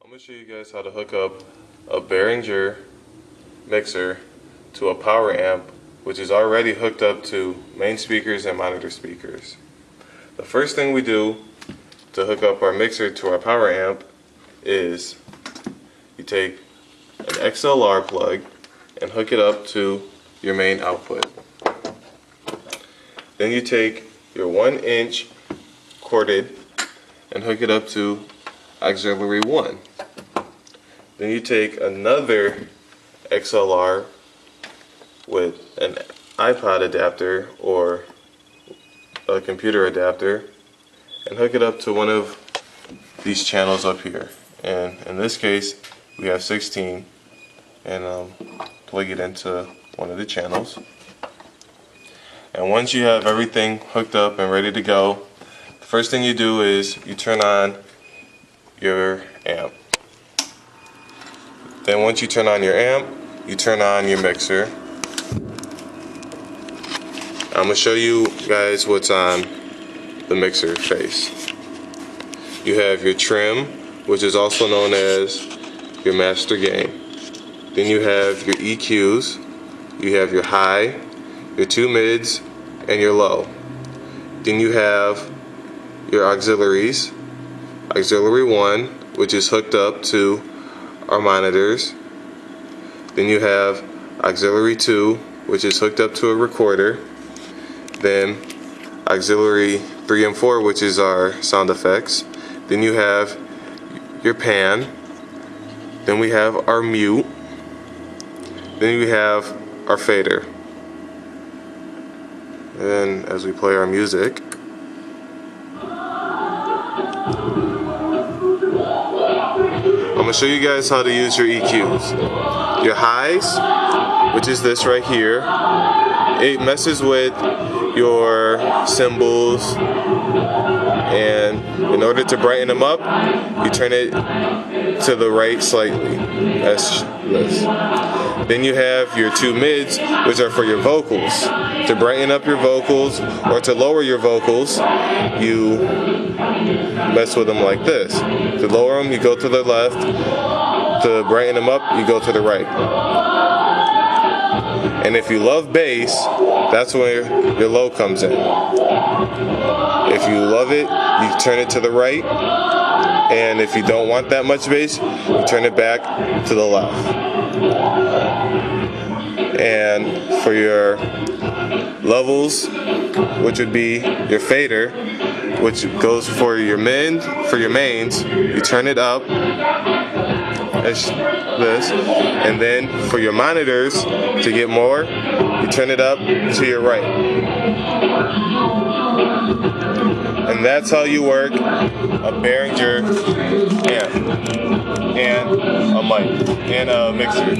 I'm going to show you guys how to hook up a Behringer mixer to a power amp, which is already hooked up to main speakers and monitor speakers. The first thing we do to hook up our mixer to our power amp is you take an XLR plug and hook it up to your main output. Then you take your 1-inch corded and hook it up to auxiliary 1. Then you take another XLR with an iPod adapter or a computer adapter and hook it up to one of these channels up here. And in this case we have 16, and plug it into one of the channels. And once you have everything hooked up and ready to go, the first thing you do is you turn on your amp. Then once you turn on your amp, you turn on your mixer. I'm going to show you guys what's on the mixer face. You have your trim, which is also known as your master gain. Then you have your EQs, you have your high, your 2 mids, and your low. Then you have your auxiliaries, auxiliary 1, which is hooked up to our monitors. Then you have auxiliary 2, which is hooked up to a recorder. Then auxiliary 3 and 4, which is our sound effects. Then you have your pan. Then we have our mute. Then we have our fader. And as we play our music, I'm going to show you guys how to use your EQs. Your highs, which is this right here, it messes with your cymbals, and in order to brighten them up, you turn it to the right slightly. That's this. Then you have your 2 mids, which are for your vocals. To brighten up your vocals or to lower your vocals, you mess with them like this. To lower them, you go to the left. To brighten them up, you go to the right. And if you love bass, that's where your low comes in. If you love it, you turn it to the right. And if you don't want that much bass, you turn it back to the left. And for your levels, which would be your fader, which goes for your mains, you turn it up as this, and then for your monitors, to get more, you turn it up to your right. And that's how you work a Behringer amp and a mic and a mixer.